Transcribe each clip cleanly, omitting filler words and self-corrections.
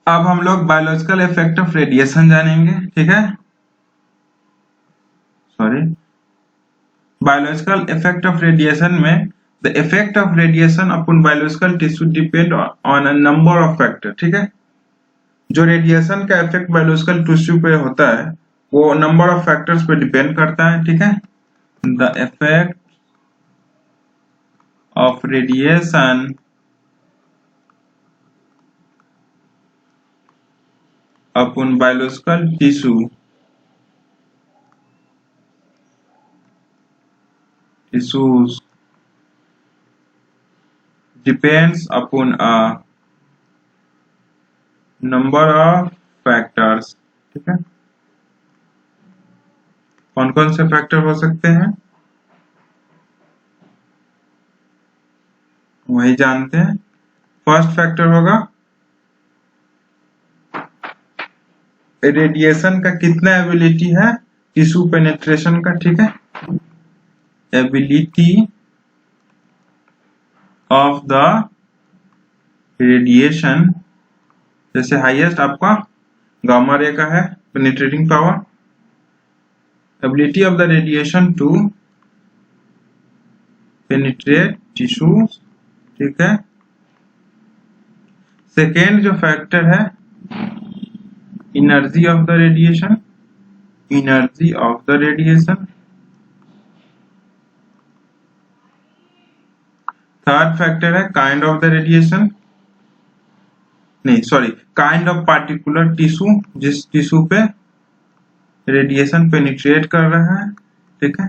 अब हम लोग बायोलॉजिकल इफेक्ट ऑफ रेडिएशन जानेंगे, ठीक है। Sorry, biological effect of radiation में the effect of radiation upon biological tissue depend on a number of factor, ठीक है। जो रेडिएशन का इफेक्ट बायोलॉजिकल टिश्यू पे होता है वो नंबर ऑफ फैक्टर्स पे डिपेंड करता है, ठीक है। The effect of radiation upon biological tissues depends upon a number of factors, ठीक है। कौन कौन से फैक्टर हो सकते हैं वही जानते हैं। फर्स्ट फैक्टर होगा रेडिएशन का कितना एबिलिटी है टिश्यू पेनिट्रेशन का, ठीक है। एबिलिटी ऑफ द रेडिएशन, जैसे हाईएस्ट आपका गामा रे का है penetrating power, ability of the radiation to penetrate tissues, ठीक है। सेकेंड जो फैक्टर है energy of the radiation, energy of the radiation. Third factor है काइंड ऑफ द रेडिएशन, नहीं sorry, kind of particular tissue, जिस tissue पे radiation penetrate कर रहा है, ठीक है।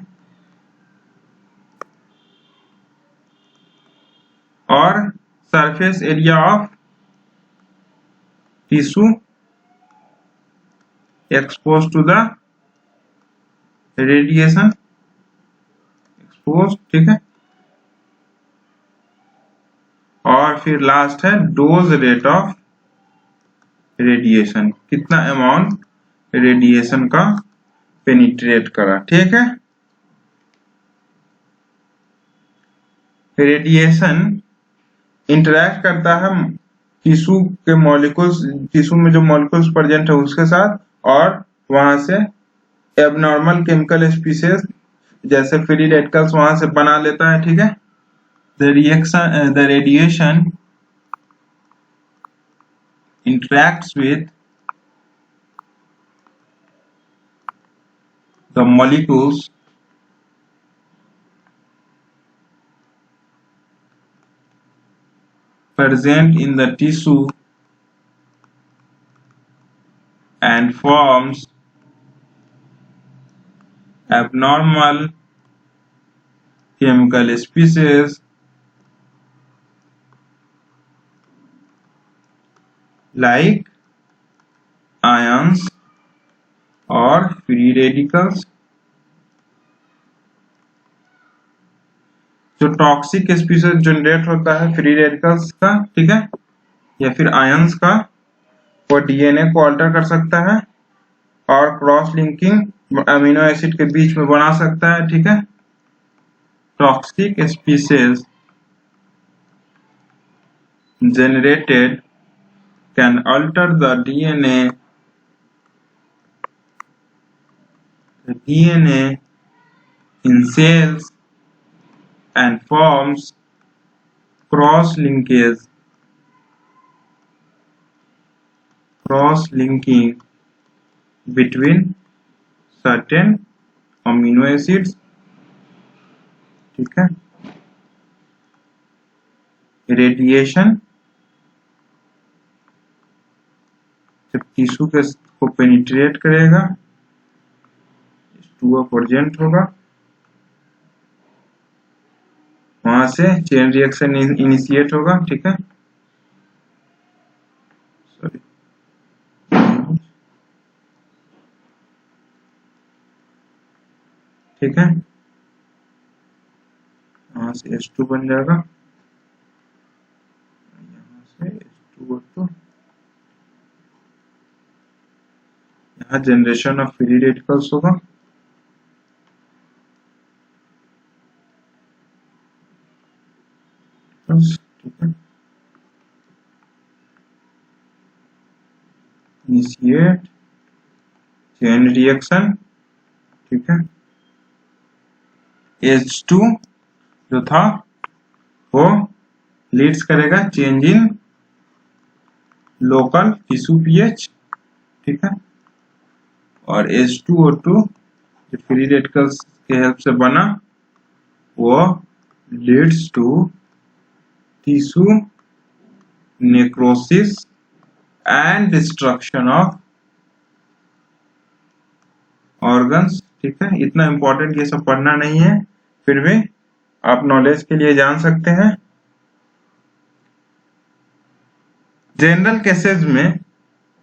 और surface area of tissue expose to the radiation, expose, ठीक है। और फिर लास्ट है डोज रेट ऑफ रेडिएशन, कितना अमाउंट रेडिएशन का पेनिट्रेट करा, ठीक है। रेडिएशन इंटरेक्ट करता है टिश्यू के मॉलिक्यूल्स, टिश्यू में जो मॉलिक्यूल्स प्रेजेंट है उसके साथ, और वहां से एबनॉर्मल केमिकल स्पीसीज जैसे फ्री रेडिकल्स वहां से बना लेता है, ठीक है। The radiation interacts with the molecules present in the tissue and forms abnormal chemical species like ions और free radicals। जो टॉक्सिक स्पीसीज जनरेट होता है फ्री रेडिकल्स का, ठीक है, या फिर आयंस का, वो डीएनए को अल्टर कर सकता है और क्रॉस लिंकिंग अमीनो एसिड के बीच में बना सकता है, ठीक है। Toxic species generated can alter the DNA in cells and forms cross linking between certain amino acids, ठीक है। रेडिएशन जब टिश्यू को पेनिट्रेट करेगा H2O प्रेजेंट होगा, वहां से चेन रिएक्शन इनिशिएट होगा, ठीक है। सॉरी, ठीक है, यहाँ से H2 बन जाएगा, यहाँ से H2O, तो यहाँ जनरेशन ऑफ फ्री रेडिकल्स होगा, ठीक है। इनिशिएट चेन रिएक्शन, ठीक है। H2 जो था वो लीड्स करेगा change in local tissue pH, ठीक है। और H2O2 जो फ्री रेडिकल्स के हेल्प से बना वो leads to tissue necrosis and destruction of organs, ठीक है। इतना इंपॉर्टेंट ये सब पढ़ना नहीं है, फिर भी आप नॉलेज के लिए जान सकते हैं। जनरल केसेस में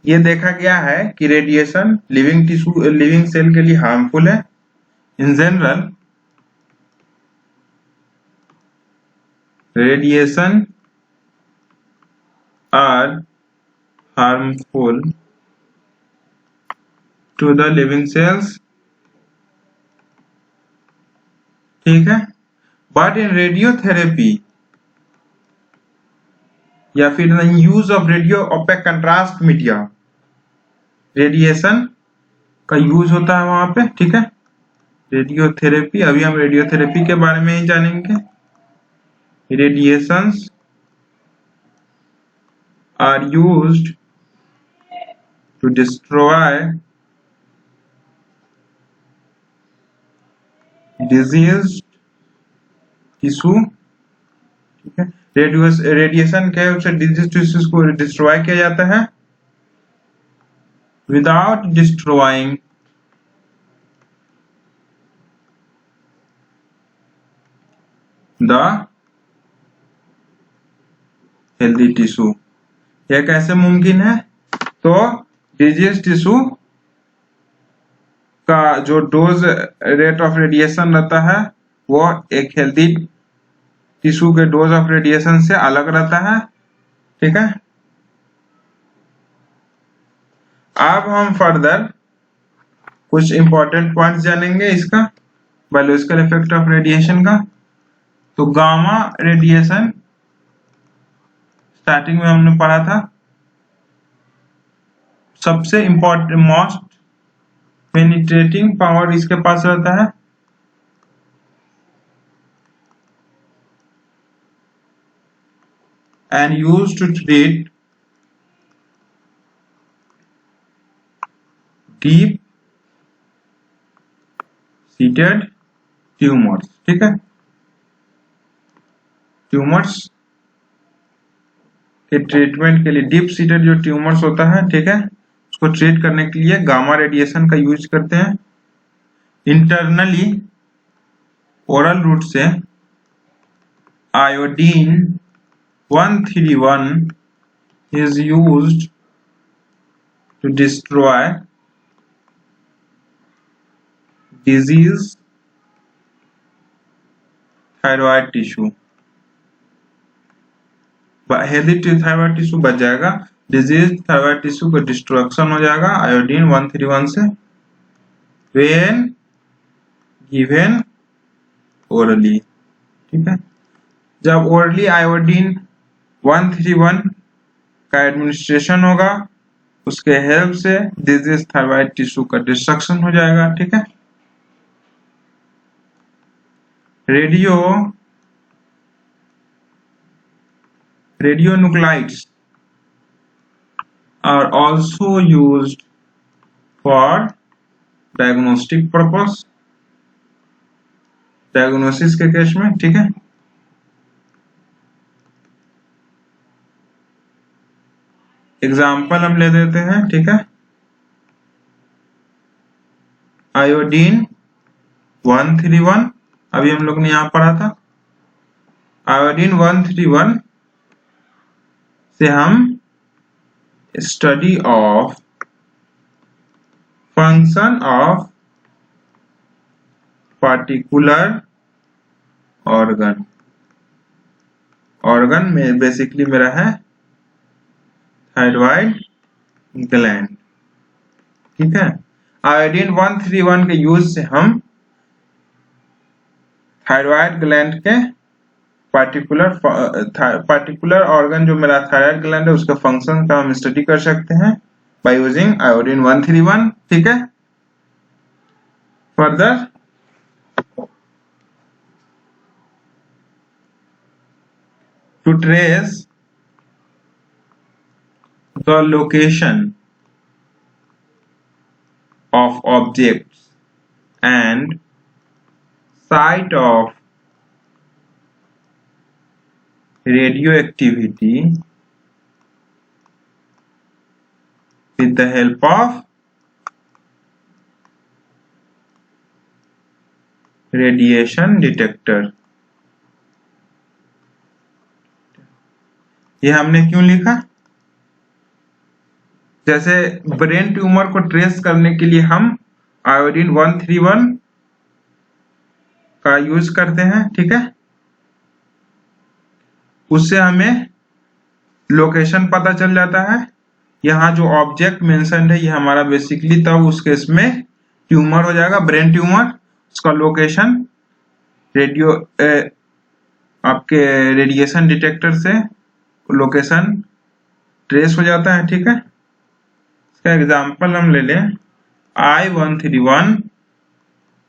ये देखा गया है कि radiation living tissue living cell के लिए हार्मफुल है। In general radiation are harmful to the living cells, ठीक है। बट इन रेडियोथेरेपी या फिर use of radio opaque contrast media, radiation का यूज होता है वहां पे, ठीक है। रेडियोथेरेपी, अभी हम रेडियोथेरेपी के बारे में ही जानेंगे। Radiations are used to destroy disease tissue, ठीक है। रेडिएशन के हेल्प से डिजीज टिश्यूज को डिस्ट्रॉय किया जाता है without destroying the healthy tissue. यह कैसे मुमकिन है? तो डिजीज टिश्यू का जो डोज रेट ऑफ रेडिएशन रहता है वो एक हेल्दी टिश्यू के डोज ऑफ रेडिएशन से अलग रहता है, ठीक है। अब हम फर्दर कुछ इंपॉर्टेंट पॉइंट्स जानेंगे इसका, बायोलॉजिकल इफेक्ट ऑफ रेडिएशन का। तो गामा रेडिएशन स्टार्टिंग में हमने पढ़ा था, सबसे इंपॉर्टेंट मोस्ट पेनिट्रेटिंग पावर इसके पास रहता है। And used to treat deep seated tumors, ठीक है। ट्यूमर्स के ट्रीटमेंट के लिए डीप सीटेड जो ट्यूमर्स होता है, ठीक है, उसको ट्रीट करने के लिए गामा रेडिएशन का यूज करते हैं। इंटरनली ओरल रूट से iodine 131 is used to destroy disease thyroid tissue। Healthy thyroid tissue बच जाएगा, डिजीज थायराइड टिश्यू का डिस्ट्रक्शन हो जाएगा आयोडीन 131 से, व्हेन गिवन ओरली, ठीक है। जब ओरली आयोडीन 131 का एडमिनिस्ट्रेशन होगा उसके हेल्प से डिजीज थायराइड टिश्यू का डिस्ट्रक्शन हो जाएगा, ठीक है। radionuclides are also used for diagnostic purpose, diagnosis के केस में, ठीक है। एग्जाम्पल हम ले देते हैं, ठीक है। आयोडीन 131 अभी हम लोग ने यहां पढ़ा था। आयोडीन 131 से हम study of function of particular organ में बेसिकली मेरा है थायराइड ग्लैंड, ठीक है। आयोडीन 131 के यूज से हम थायराइड ग्लैंड के पार्टिकुलर ऑर्गन जो मेरा थायराइड ग्लैंड है उसके फंक्शन का हम स्टडी कर सकते हैं। by using iodine 131. ठीक है, further to trace the location of objects and site of radioactivity with the help of radiation detector. ये हमने क्यों लिखा? जैसे ब्रेन ट्यूमर को ट्रेस करने के लिए हम आयोडीन 131 का यूज करते हैं, ठीक है, उससे हमें लोकेशन पता चल जाता है। यहाँ जो ऑब्जेक्ट मेंशन है ये हमारा बेसिकली तब उस केस में ट्यूमर हो जाएगा, ब्रेन ट्यूमर। उसका लोकेशन रेडियो आपके रेडिएशन डिटेक्टर से लोकेशन ट्रेस हो जाता है, ठीक है। इसका एग्जांपल हम ले लें, I-131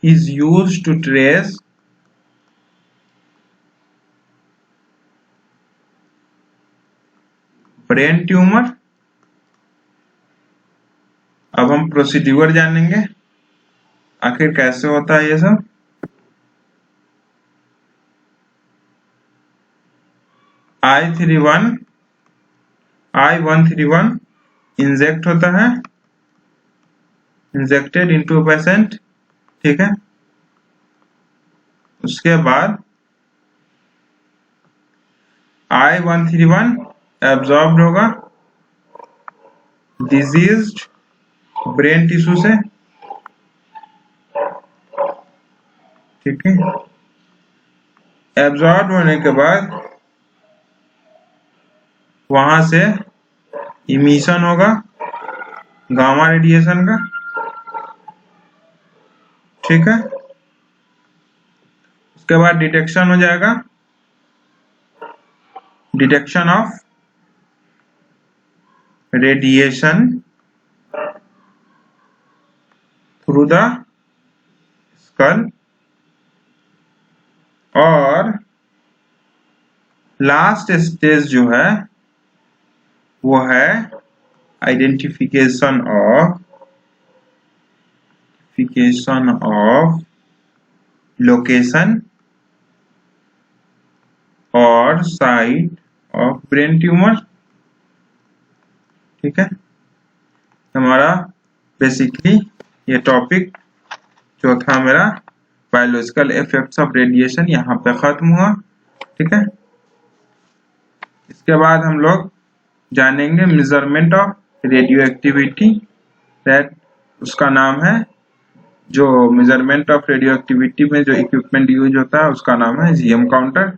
is used to trace brain tumour. अब हम प्रोसीड्यूर जानेंगे आखिर कैसे होता है ये सब। I-131 इंजेक्ट होता है, इंजेक्टेड इनटू पेशेंट, ठीक है। उसके बाद I-131 एब्जॉर्ब्ड होगा डिजीज्ड ब्रेन टिश्यू से, ठीक है। एब्जॉर्ब होने के बाद वहां से इमिशन होगा गामा रेडिएशन का, ठीक है। उसके बाद डिटेक्शन हो जाएगा, detection of radiation through the skull, और लास्ट स्टेज जो है वो है आइडेंटिफिकेशन ऑफ लोकेशन और साइट ऑफ ब्रेन ट्यूमर, ठीक है। हमारा बेसिकली ये टॉपिक जो था मेरा बायोलॉजिकल इफेक्ट्स ऑफ रेडिएशन यहाँ पे खत्म हुआ, ठीक है। इसके बाद हम लोग जानेंगे measurement of radio activity, that उसका नाम है, जो मेजरमेंट ऑफ रेडियो एक्टिविटी में जो इक्विपमेंट यूज होता है उसका नाम है जीएम काउंटर।